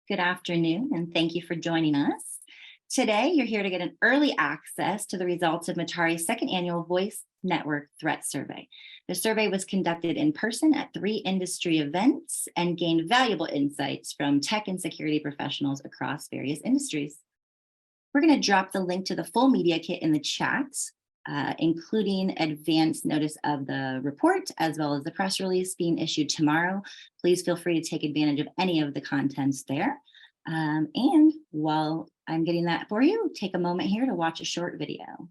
Good afternoon, and thank you for joining us. Today, you're here to get an early access to the results of Mutare's second annual Voice Network Threat Survey. The survey was conducted in person at 3 industry events and gained valuable insights from tech and security professionals across various industries. We're going to drop the link to the full media kit in the chat, including advance notice of the report, as well as the press release being issued tomorrow. Please feel free to take advantage of any of the contents there. And while I'm getting that for you, take a moment here to watch a short video.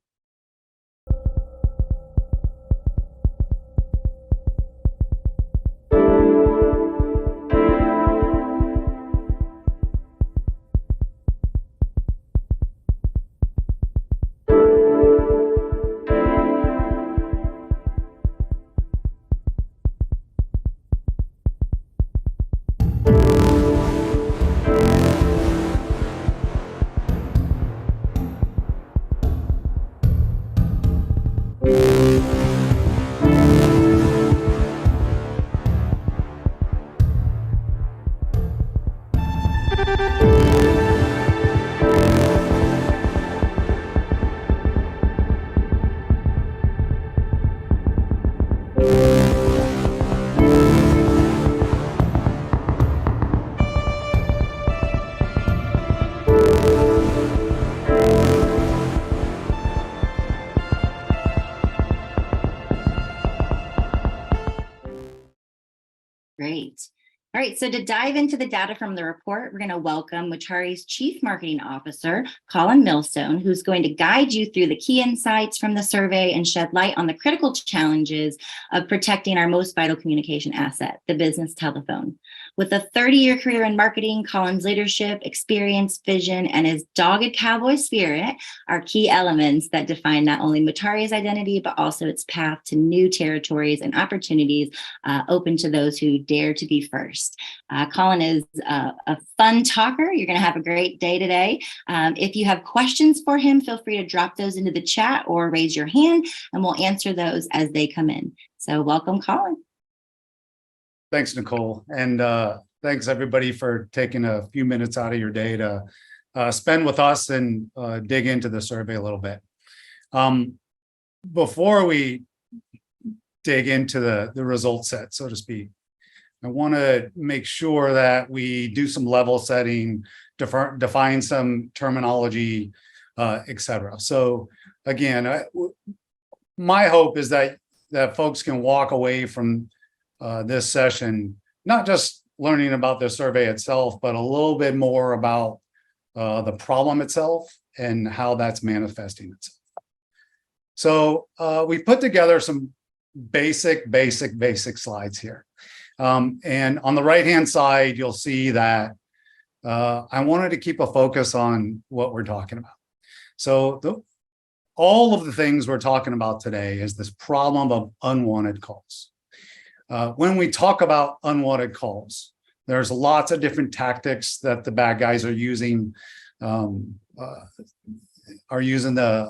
Great. All right, so to dive into the data from the report, we're going to welcome Mutare's Chief Marketing Officer, Colin Millstone, who's going to guide you through the key insights from the survey and shed light on the critical challenges of protecting our most vital communication asset, the business telephone. With a 30-year career in marketing, Colin's leadership, experience, vision, and his dogged cowboy spirit are key elements that define not only Mutare's identity, but also its path to new territories and opportunities open to those who dare to be first. Colin is a fun talker. You're going to have a great day today. If you have questions for him, feel free to drop those into the chat or raise your hand, and we'll answer those as they come in. So welcome, Colin. Thanks, Nicole. And thanks, everybody, for taking a few minutes out of your day to spend with us and dig into the survey a little bit. Before we dig into the result set, so to speak, I want to make sure that we do some level setting, define some terminology, etc. So again, my hope is that folks can walk away from this session, not just learning about the survey itself, but a little bit more about the problem itself and how that's manifesting itself. So we put together some basic slides here. And on the right-hand side, you'll see that I wanted to keep a focus on what we're talking about. So all of the things we're talking about today is this problem of unwanted calls. When we talk about unwanted calls, there's lots of different tactics that the bad guys are using the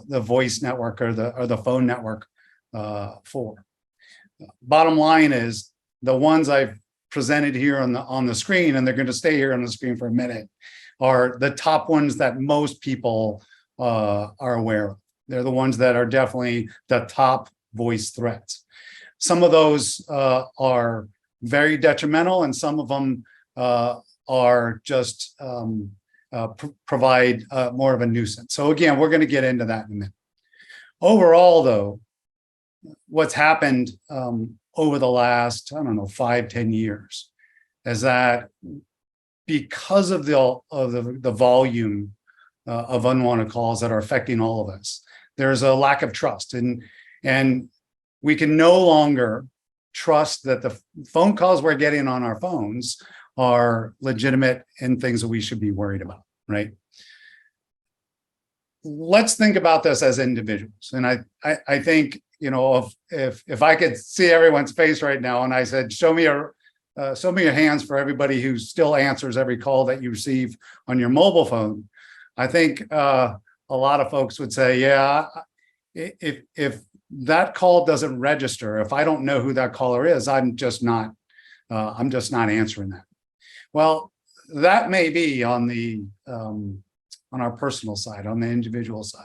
voice network or the phone network for. Bottom line is, the ones I've presented here on the screen, and they're going to stay here on the screen for a minute, are the top ones that most people are aware of. They're the ones that are definitely the top voice threats. Some of those are very detrimental, and some of them are just provide more of a nuisance. So again, we're going to get into that in a minute. Overall, though, what's happened over the last, 5-10 years, is that because of the volume of unwanted calls that are affecting all of us, there's a lack of trust, and we can no longer trust that the phone calls we're getting on our phones are legitimate and things that we should be worried about, right? Let's think about this as individuals, and I think, if I could see everyone's face right now, and I said, show me your hands for everybody who still answers every call that you receive on your mobile phone, I think a lot of folks would say, yeah, if that call doesn't register, if I don't know who that caller is, I'm just not answering that. Well, that may be on our personal side, on the individual side.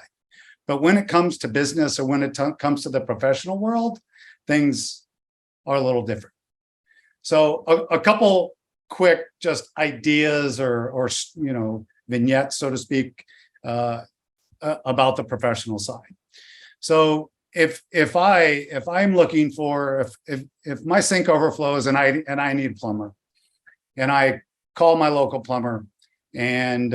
But when it comes to business or when it comes to the professional world, things are a little different. So a couple quick just ideas or vignettes, so to speak, about the professional side. So if I'm looking for if my sink overflows and I need a plumber, and I call my local plumber and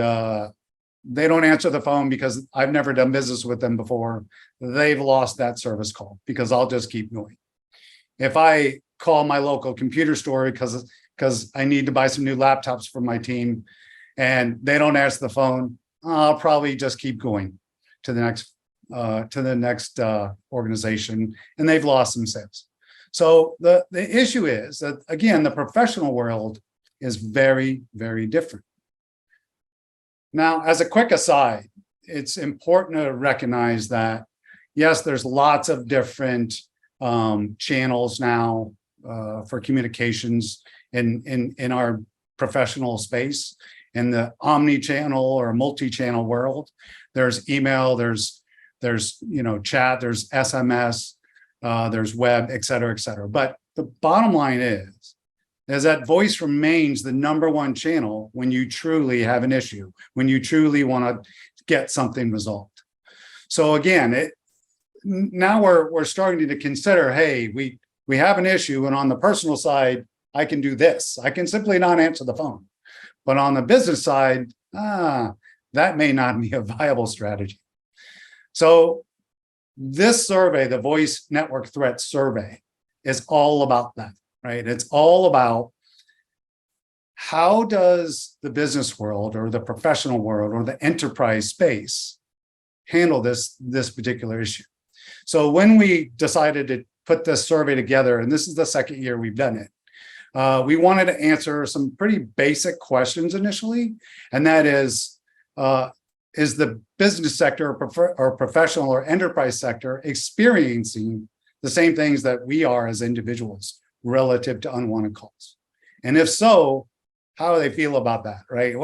they don't answer the phone because I've never done business with them before, they've lost that service call because I'll just keep going. If I call my local computer store because I need to buy some new laptops for my team and they don't answer the phone, I'll probably just keep going to the next organization, and they've lost some sales. So the issue is that, again, the professional world is very, very different. Now, as a quick aside, it's important to recognize that, yes, there's lots of different channels now for communications in our professional space. In the omni-channel or multi-channel world, there's email, there's chat, there's SMS, there's web, et cetera, et cetera. But the bottom line is that voice remains the number one channel when you truly have an issue, when you truly want to get something resolved. So again, now we're starting to consider, hey, we have an issue, and on the personal side, I can do this. I can simply not answer the phone. But on the business side, that may not be a viable strategy. So this survey, the Voice Network Threat Survey, is all about that, right? It's all about how does the business world or the professional world or the enterprise space handle this particular issue. So when we decided to put this survey together, and this is the second year we've done it, we wanted to answer some pretty basic questions initially, and that is the business sector or professional or enterprise sector experiencing the same things that we are as individuals relative to unwanted calls? And if so, how do they feel about that, right?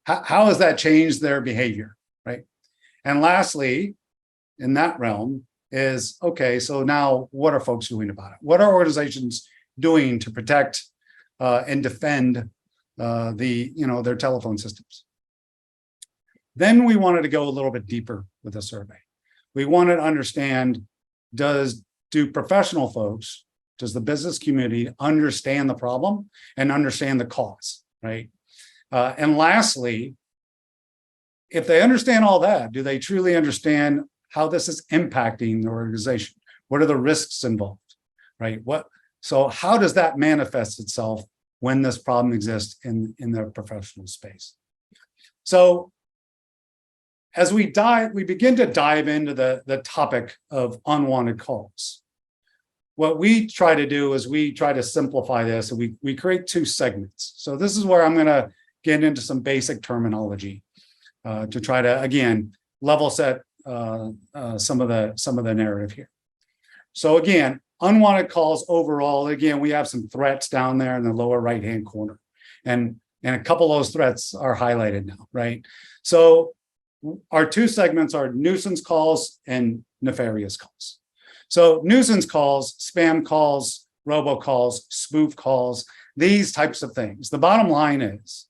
How has that changed their behavior, right? And lastly, in that realm is, okay, so now what are folks doing about it? What are organizations doing to protect and defend their telephone systems? Then we wanted to go a little bit deeper with the survey. We wanted to understand, do professional folks, does the business community understand the problem and understand the cause, right? And lastly, if they understand all that, do they truly understand how this is impacting the organization? What are the risks involved, right? So how does that manifest itself when this problem exists in the professional space? So as we begin to dive into the topic of unwanted calls, what we try to do is we try to simplify this, and we create two segments. So this is where I'm going to get into some basic terminology to try to, again, level set some of the narrative here. So again, unwanted calls overall, again, we have some threats down there in the lower right-hand corner. And a couple of those threats are highlighted now, right? So our two segments are nuisance calls and nefarious calls. So nuisance calls, spam calls, robocalls, spoof calls, these types of things. The bottom line is,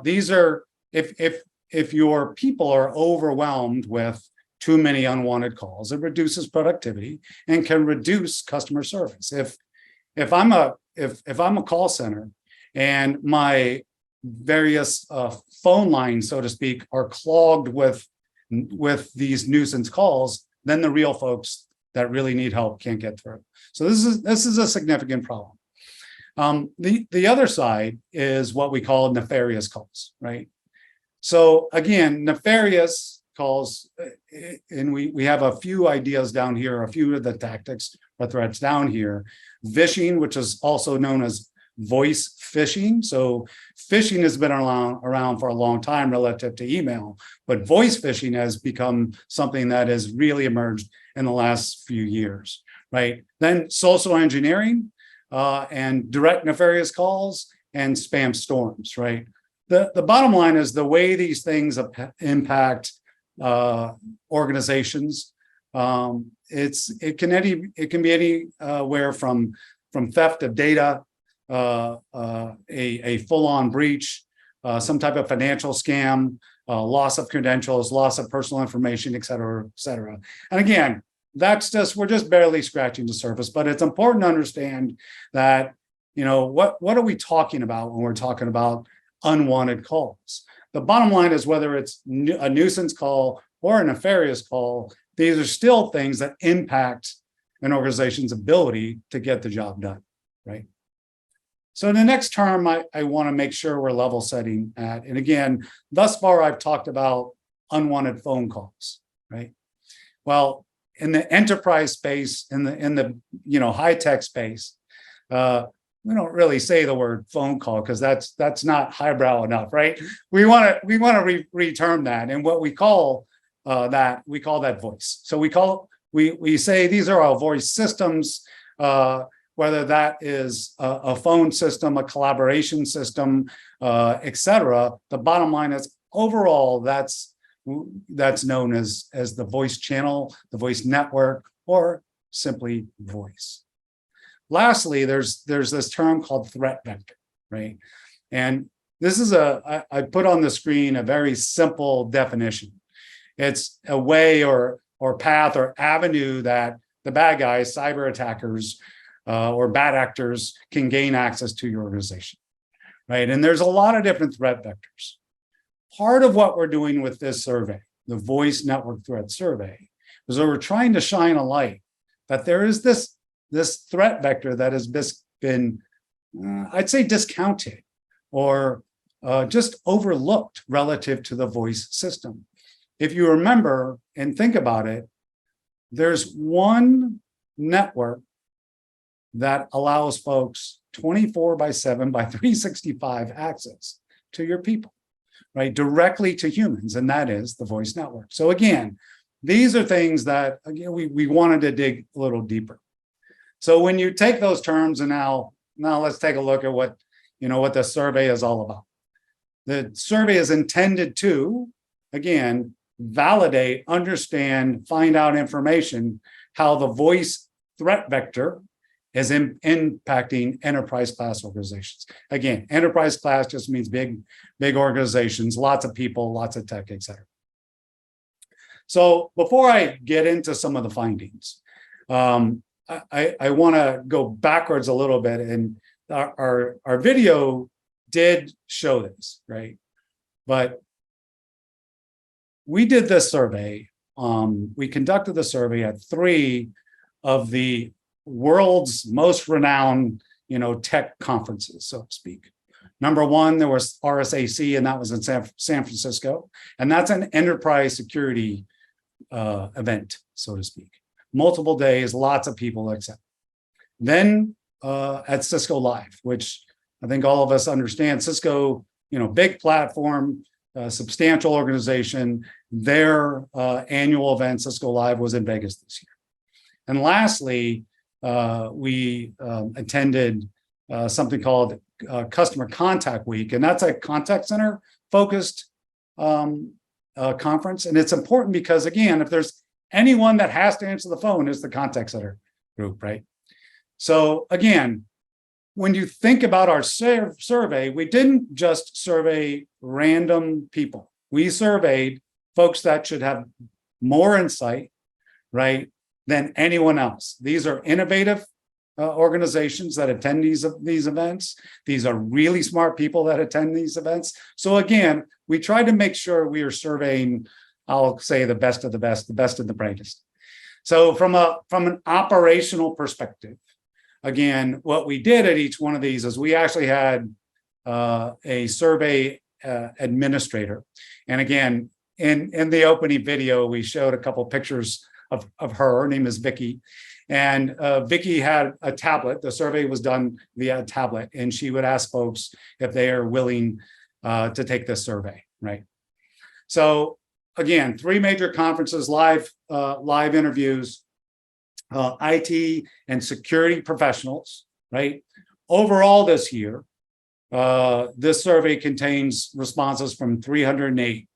these are, if your people are overwhelmed with too many unwanted calls, it reduces productivity and can reduce customer service. If I'm a call center and my various phone lines, so to speak, are clogged with these nuisance calls, then the real folks that really need help can't get through. So this is a significant problem. The other side is what we call nefarious calls, right? So again, nefarious calls, and we have a few ideas down here, a few of the tactics or threats down here. Phishing, which is also known as voice phishing. So phishing has been around for a long time relative to email, but voice phishing has become something that has really emerged in the last few years, right? Then social engineering and direct nefarious calls and spam storms, right? the bottom line is the way these things impact organizations. It can be anywhere from theft of data, a full-on breach, some type of financial scam, loss of credentials, loss of personal information, et cetera, et cetera. And again, we're just barely scratching the surface, but it's important to understand that, what are we talking about when we're talking about unwanted calls? The bottom line is whether it's a nuisance call or a nefarious call, these are still things that impact an organization's ability to get the job done, right? So in the next term, I want to make sure we're level setting at, and again, thus far I've talked about unwanted phone calls, right? Well, in the enterprise space, in the high tech space, we don't really say the word phone call because that's not highbrow enough, right? We want to reterm that, and what we call that voice. So we say these are our voice systems, whether that is a phone system, a collaboration system, et cetera. The bottom line is overall that's known as the voice channel, the voice network, or simply voice. Lastly, there's this term called threat vector, right? And this is I put on the screen a very simple definition. It's a way or path or avenue that the bad guys, cyber attackers, or bad actors can gain access to your organization, right? And there's a lot of different threat vectors. Part of what we're doing with this survey, the Voice Network Threat Survey, is that we're trying to shine a light that there is this threat vector that has been, I'd say, discounted or just overlooked relative to the voice system. If you remember and think about it, there's one network that allows folks 24/7 by 365 access to your people, right? Directly to humans, and that is the voice network. So again, these are things that we wanted to dig a little deeper. So when you take those terms and now let's take a look at what the survey is all about. The survey is intended to, again, validate, understand, find out information, how the voice threat vector is impacting enterprise class organizations. Again, enterprise class just means big organizations, lots of people, lots of tech, et cetera. So before I get into some of the findings, I want to go backwards a little bit, and our video did show this, right? But we did this survey. We conducted the survey at 3 of the world's most renowned, tech conferences, so to speak. Number 1, there was RSAC, and that was in San Francisco, and that's an enterprise security event, so to speak. Multiple days, lots of people, etc. Then at Cisco Live, which I think all of us understand, Cisco, big platform, substantial organization. Their annual event, Cisco Live, was in Vegas this year. And lastly, we attended something called Customer Contact Week, and that's a contact center focused conference. And it's important because, again, if there's anyone that has to answer the phone, is the contact center group, right? So again, when you think about our survey, we didn't just survey random people. We surveyed folks that should have more insight, right, than anyone else. These are innovative organizations that attend these events. These are really smart people that attend these events. So again, we tried to make sure we are surveying, I'll say, the best of the best, the best of the brightest. So from an operational perspective, again, what we did at each one of these is we actually had a survey administrator. And again, in the opening video, we showed a couple pictures of her. Her name is Vicky. And Vicky had a tablet. The survey was done via a tablet, and she would ask folks if they are willing to take this survey, right? So again, 3 major conferences, live interviews, IT and security professionals, right? Overall this year, This survey contains responses from 308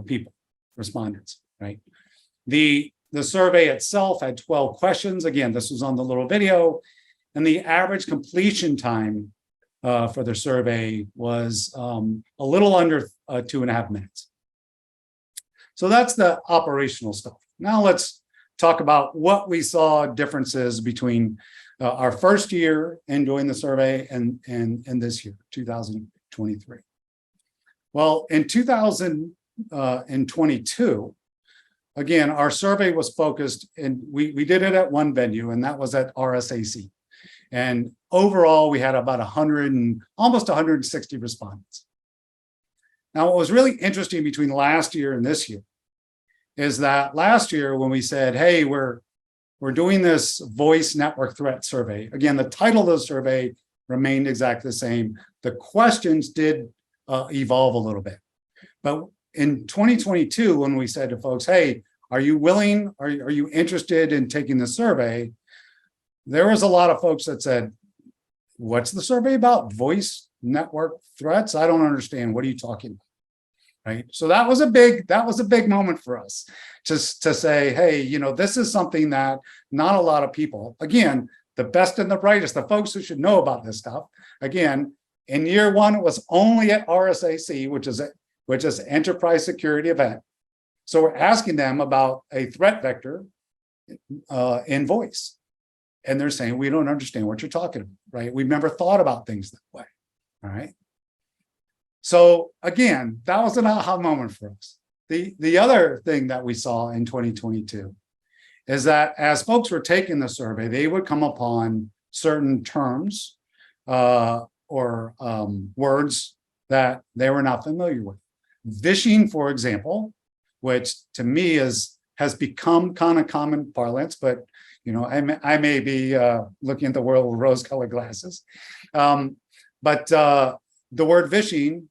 people, respondents, right? The survey itself had 12 questions. Again, this was on the little video, and the average completion time for the survey was a little under 2.5 minutes. So that's the operational stuff. Now let's talk about what we saw differences between our first year in doing the survey and this year, 2023. Well, in 2022, again, our survey was focused, and we did it at one venue, and that was at RSAC. And overall, we had about almost 160 respondents. Now, what was really interesting between last year and this year is that last year when we said, hey, we're doing this voice network threat survey. Again, the title of the survey remained exactly the same. The questions did evolve a little bit. But in 2022, when we said to folks, hey, are you willing, are you interested in taking the survey? There was a lot of folks that said, what's the survey about? Voice network threats? I don't understand. What are you talking about? Right. So that was a big moment for us to say, hey, this is something that not a lot of people, again, the best and the brightest, the folks who should know about this stuff. Again, in year one, it was only at RSAC, which is enterprise security event. So we're asking them about a threat vector in voice. And they're saying, we don't understand what you're talking about, right? We've never thought about things that way. All right. So again, that was an aha moment for us. The other thing that we saw in 2022 is that as folks were taking the survey, they would come upon certain terms or words that they were not familiar with. Vishing, for example, which to me has become kind of common parlance, but I may be looking at the world with rose-colored glasses. But the word vishing,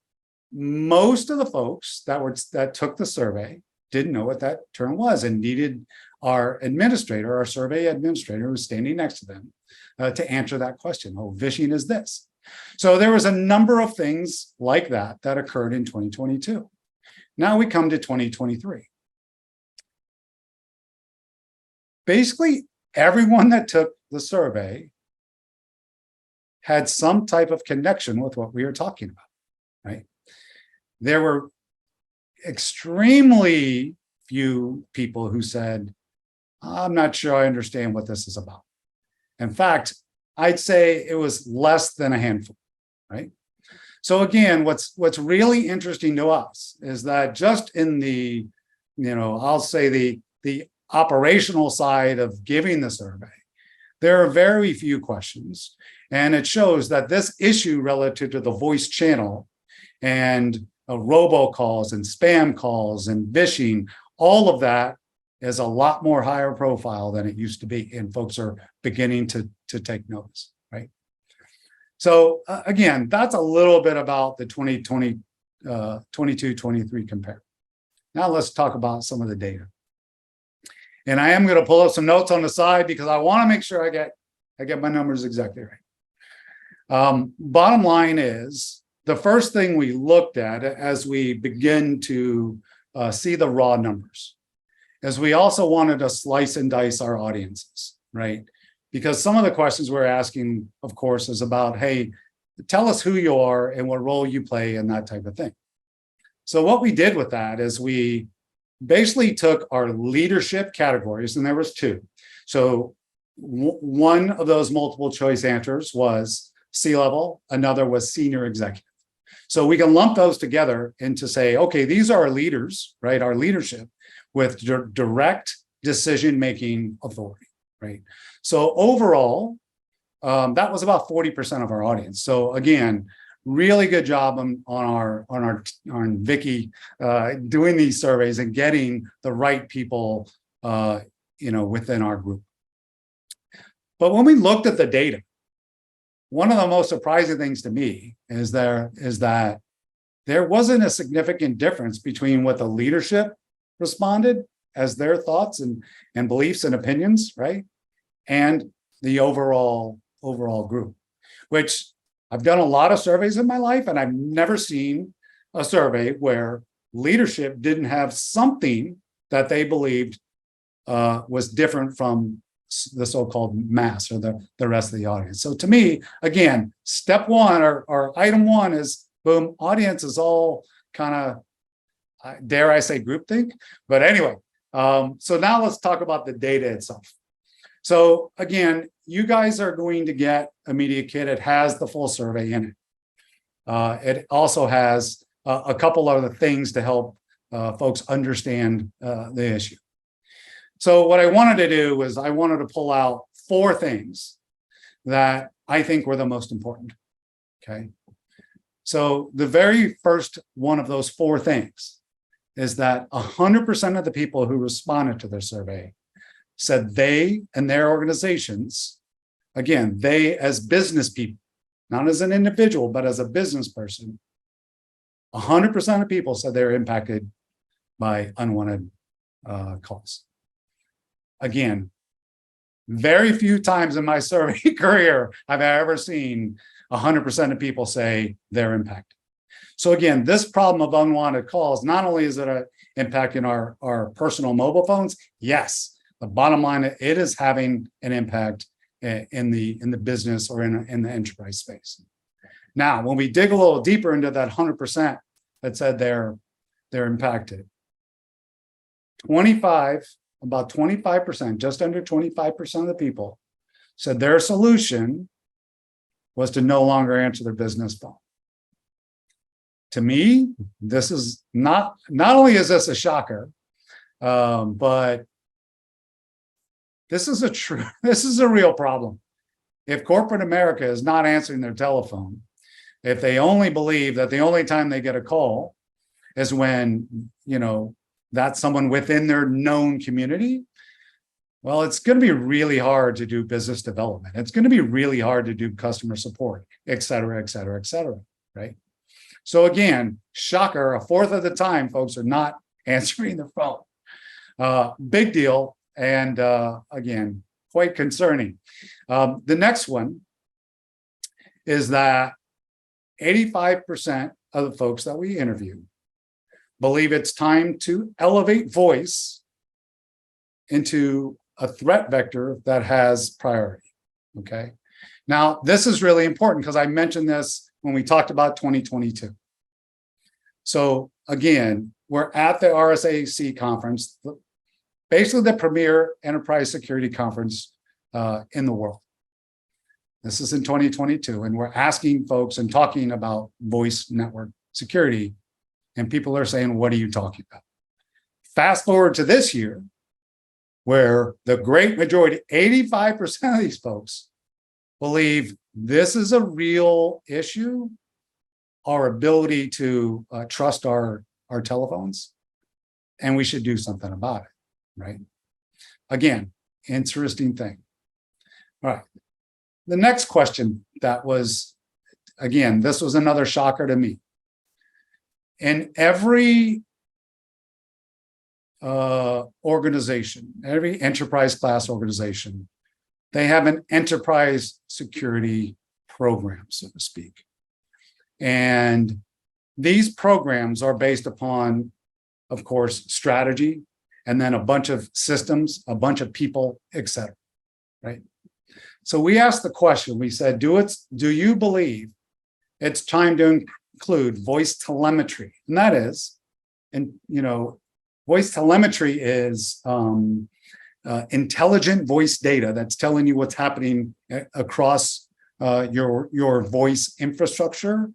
most of the folks that took the survey didn't know what that term was and needed our administrator, our survey administrator who was standing next to them to answer that question. Oh, vishing is this. So there was a number of things like that occurred in 2022. Now we come to 2023. Basically, everyone that took the survey had some type of connection with what we were talking about, right? There were extremely few people who said, I'm not sure I understand what this is about. In fact, I'd say it was less than a handful, right? So again, what's really interesting to us is that just in the, I'll say the operational side of giving the survey, there are very few questions. And it shows that this issue relative to the voice channel and robocalls and spam calls and vishing, all of that is a lot more higher profile than it used to be. And folks are beginning to take notice, right? So again, that's a little bit about the 22-23 compare. Now let's talk about some of the data. And I am going to pull up some notes on the side because I want to make sure I get my numbers exactly right. Bottom line is, the first thing we looked at as we begin to see the raw numbers is we also wanted to slice and dice our audiences, right? Because some of the questions we're asking, of course, is about, hey, tell us who you are and what role you play and that type of thing. So what we did with that is we basically took our leadership categories, and there was two. So one of those multiple choice answers was C-level, another was senior executive. So we can lump those together and to say, okay, these are our leaders, right? Our leadership with direct decision-making authority, right? So overall, that was about 40% of our audience. So again, really good job on Vicky doing these surveys and getting the right people, within our group. But when we looked at the data, one of the most surprising things to me is that there wasn't a significant difference between what the leadership responded as their thoughts and beliefs and opinions, right? And the overall group, which I've done a lot of surveys in my life, and I've never seen a survey where leadership didn't have something that they believed was different from the so-called mass or the rest of the audience. So to me, again, step one or item one is boom, audience is all kind of, dare I say, groupthink. But anyway, so now let's talk about the data itself. So again, you guys are going to get a media kit. It has the full survey in it. It also has a couple other things to help folks understand the issue. So what I wanted to do was I wanted to pull out 4 things that I think were the most important, okay? So the very first one of those 4 things is that 100% of the people who responded to their survey said they and their organizations, again, they as business people, not as an individual, but as a business person, 100% of people said they're impacted by unwanted calls. Again, very few times in my survey career have I ever seen 100% of people say they're impacted. So again, this problem of unwanted calls, not only is it impacting our personal mobile phones, yes, the bottom line, it is having an impact in the business or in the enterprise space. Now, when we dig a little deeper into that 100% that said they're impacted, about 25%, just under 25% of the people said their solution was to no longer answer their business phone. To me, this is not only is this a shocker, but this is a real problem. If corporate America is not answering their telephone, if they only believe that the only time they get a call is when, that's someone within their known community, well, it's going to be really hard to do business development. It's going to be really hard to do customer support, et cetera, et cetera, et cetera, right? So again, shocker, 1/4 of the time, folks are not answering the phone. Big deal. And again, quite concerning. The next one is that 85% of the folks that we interviewed believe it's time to elevate voice into a threat vector that has priority, okay? Now, this is really important because I mentioned this when we talked about 2022. So again, we're at the RSAC conference, basically the premier enterprise security conference in the world. This is in 2022, and we're asking folks and talking about voice network security, and people are saying, what are you talking about? Fast forward to this year, where the great majority, 85% of these folks believe this is a real issue, our ability to trust our telephones, and we should do something about it, right? Again, interesting thing. All right. The next question that was, again, this was another shocker to me. In every organization, every enterprise class organization, they have an enterprise security program, so to speak. And these programs are based upon, of course, strategy, and then a bunch of systems, a bunch of people, et cetera, right? So we asked the question, we said, do you believe it's time to include voice telemetry? And that is, voice telemetry is intelligent voice data that's telling you what's happening across your voice infrastructure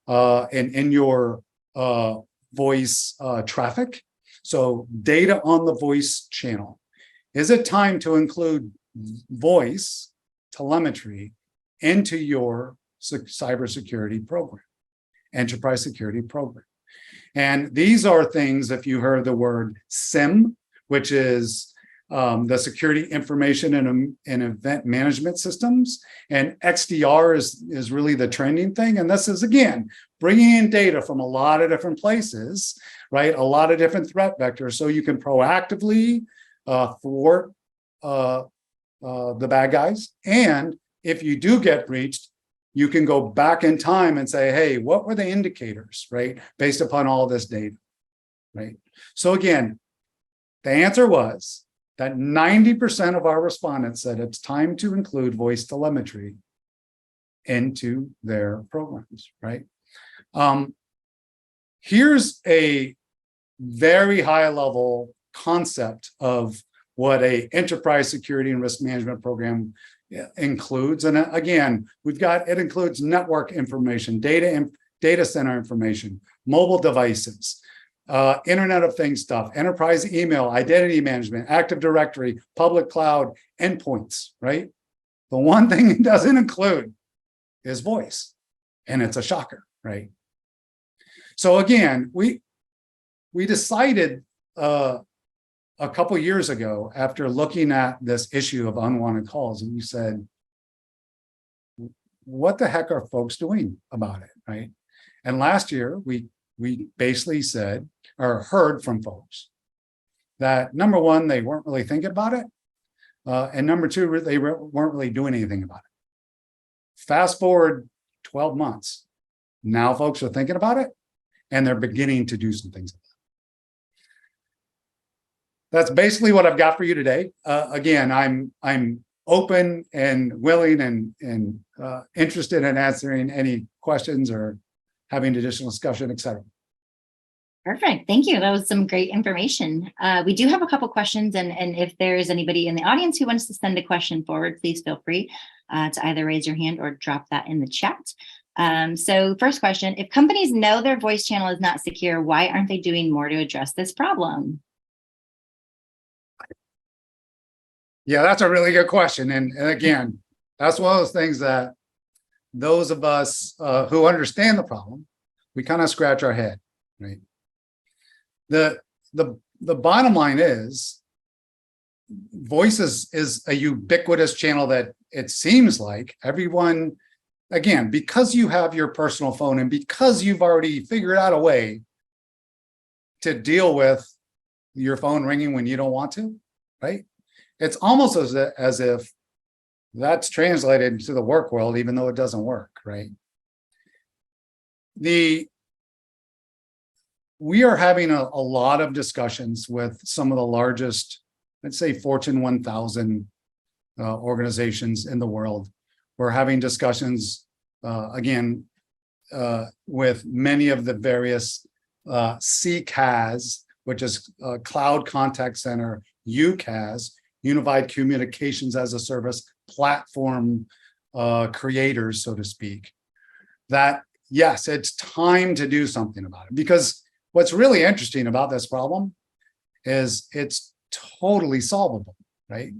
and in your voice traffic. So data on the voice channel. Is it time to include voice telemetry into your cybersecurity program, enterprise security program? And these are things, if you heard the word SIM, which is the security information and event management systems, and XDR is really the trending thing. And this is, again, bringing in data from a lot of different places, right? A lot of different threat vectors, so you can proactively thwart the bad guys. And if you do get breached, you can go back in time and say, hey, what were the indicators, right? Based upon all this data, right? So again, the answer was that 90% of our respondents said it's time to include voice telemetry into their programs, right? Here's a very high level concept of what a enterprise security and risk management program includes. And again, it includes network information, data center information, mobile devices, Internet of Things stuff, enterprise email, identity management, Active Directory, public cloud, endpoints, right? The one thing it doesn't include is voice, and it's a shocker, right? So again, we decided a couple years ago, after looking at this issue of unwanted calls, and we said, what the heck are folks doing about it, right? And last year, we basically said, or heard from folks, that number one, they weren't really thinking about it, and number two, they weren't really doing anything about it. Fast forward 12 months, now folks are thinking about it, and they're beginning to do some things. That's basically what I've got for you today. Again, I'm open and willing and interested in answering any questions or having additional discussion, et cetera. Perfect. Thank you. That was some great information. We do have a couple questions, and if there's anybody in the audience who wants to send a question forward, please feel free to either raise your hand or drop that in the chat. So first question, if companies know their voice channel is not secure, why aren't they doing more to address this problem? Yeah, that's a really good question. And again, that's one of those things that those of us who understand the problem, we kind of scratch our head, right? The bottom line is voice is a ubiquitous channel that it seems like everyone, again, because you have your personal phone and because you've already figured out a way to deal with your phone ringing when you don't want to, right? It's almost as if that's translated into the work world, even though it doesn't work, right? We are having a lot of discussions with some of the largest, let's say, Fortune 1000 organizations in the world. We're having discussions, again, with many of the various CCaaS, which is Cloud Contact Center, UCaaS, Unified Communications as a Service platform creators, so to speak, that yes, it's time to do something about it. Because what's really interesting about this problem is it's totally solvable, right?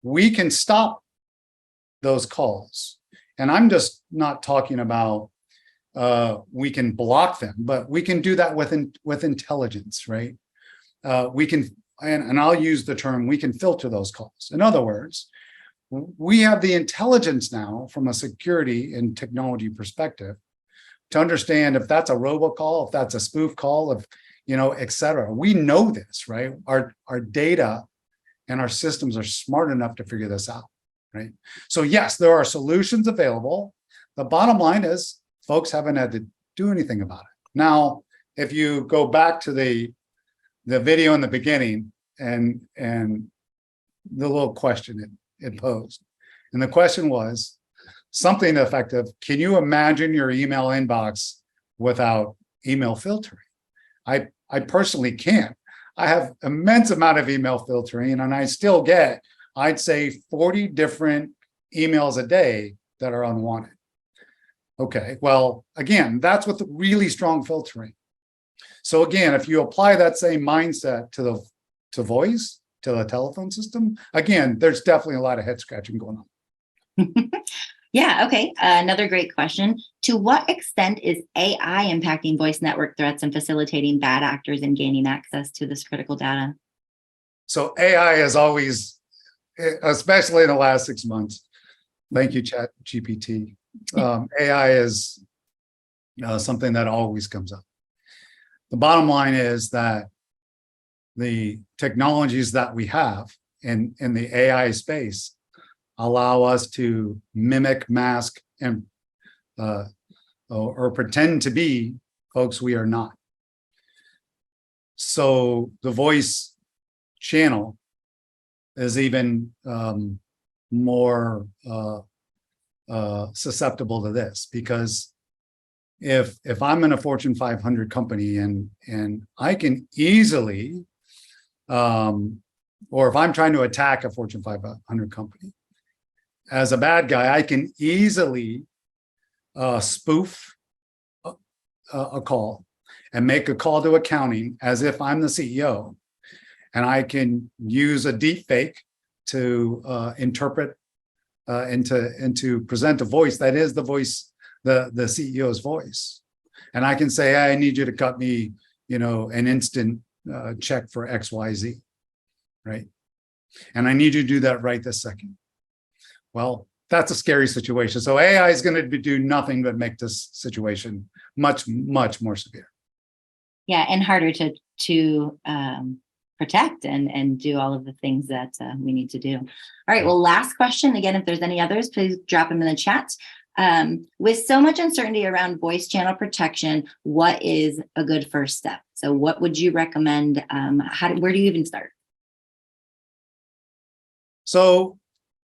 We can stop those calls. And I'm just not talking about we can block them, but we can do that with intelligence, right? We can, and I'll use the term, we can filter those calls. In other words, we have the intelligence now from a security and technology perspective to understand if that's a robocall, if that's a spoof call, if, et cetera. We know this, right? Our data and our systems are smart enough to figure this out, right? So yes, there are solutions available. The bottom line is folks haven't had to do anything about it. Now, if you go back to the video in the beginning and the little question it posed, and the question was something effective: can you imagine your email inbox without email filtering? I personally can't. I have immense amount of email filtering, and I still get, I'd say, 40 different emails a day that are unwanted. Okay, well, again, that's with really strong filtering. So again, if you apply that same mindset to voice, to the telephone system, again, there's definitely a lot of head scratching going on. Yeah, okay. Another great question. To what extent is AI impacting voice network threats and facilitating bad actors in gaining access to this critical data? So AI is always, especially in the last 6 months, thank you, ChatGPT. AI is something that always comes up. The bottom line is that the technologies that we have in the AI space allow us to mimic, mask, and or pretend to be folks we are not. So the voice channel is even more susceptible to this, because if I'm in a Fortune 500 company and I can easily, or if I'm trying to attack a Fortune 500 company as a bad guy, I can easily spoof a call and make a call to accounting as if I'm the CEO, and I can use a deep fake to interpret and to present a voice that is the voice, the CEO's voice. And I can say, I need you to cut me, an instant check for XYZ, right? And I need you to do that right this second. Well, that's a scary situation. So AI is going to do nothing but make this situation much, much more severe. Yeah, and harder to protect and do all of the things that we need to do. All right. Well, last question. Again, if there's any others, please drop them in the chat. With so much uncertainty around voice channel protection, what is a good first step? So what would you recommend? Where do you even start? So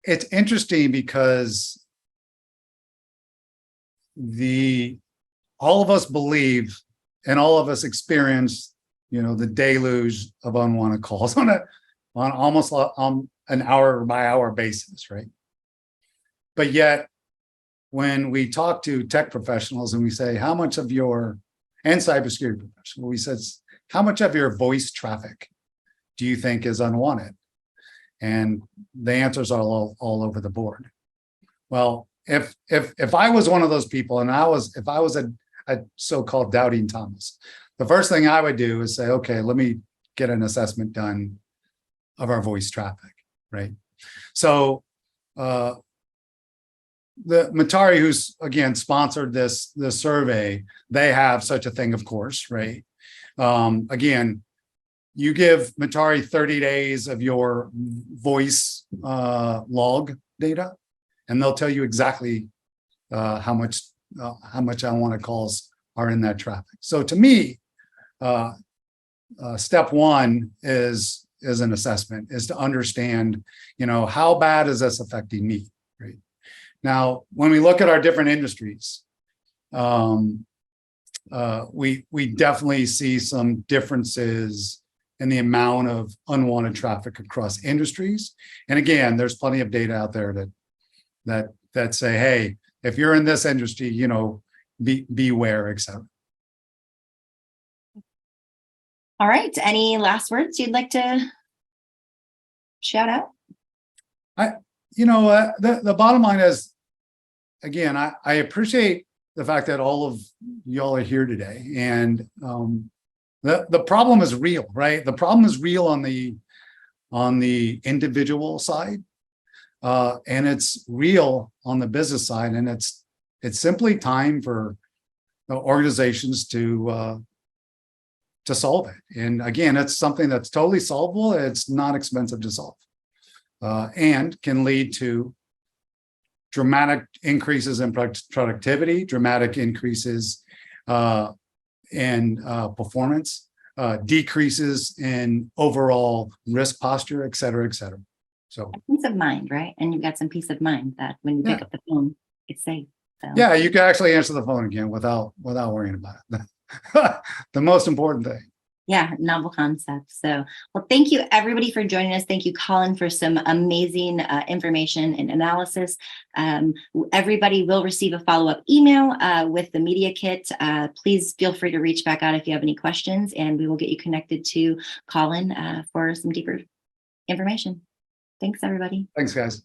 it's interesting because all of us believe and all of us experience, the deluge of unwanted calls on almost an hour by hour basis, right? But yet, when we talk to tech professionals and we say, how much of your, and cybersecurity professionals, we said, how much of your voice traffic do you think is unwanted? And the answers are all over the board. Well, if I was one of those people, and if I was a so-called doubting Thomas, the first thing I would do is say, okay, let me get an assessment done of our voice traffic, right? So the Mutare, who's again sponsored this survey, they have such a thing, of course, right? Again, you give Mutare 30 days of your voice log data, and they'll tell you exactly how much unwanted calls are in that traffic. So to me, step one is an assessment, is to understand, how bad is this affecting me, right? Now, when we look at our different industries, we definitely see some differences in the amount of unwanted traffic across industries. And again, there's plenty of data out there that say, hey, if you're in this industry, beware, etc. All right. Any last words you'd like to shout out? The bottom line is, again, I appreciate the fact that all of y'all are here today, and the problem is real, right? The problem is real on the individual side, and it's real on the business side, and it's simply time for organizations to solve it. And again, it's something that's totally solvable. It's not expensive to solve, and can lead to dramatic increases in productivity, dramatic increases in performance, decreases in overall risk posture, et cetera, et cetera. So peace of mind, right? And you've got some peace of mind that when you pick up the phone, it's safe. So. Yeah, you can actually answer the phone again without worrying about it. The most important thing. Yeah, novel concept. So, well, thank you everybody for joining us. Thank you, Colin, for some amazing information and analysis. Everybody will receive a follow-up email with the media kit. Please feel free to reach back out if you have any questions, and we will get you connected to Colin for some deeper information. Thanks, everybody. Thanks, guys.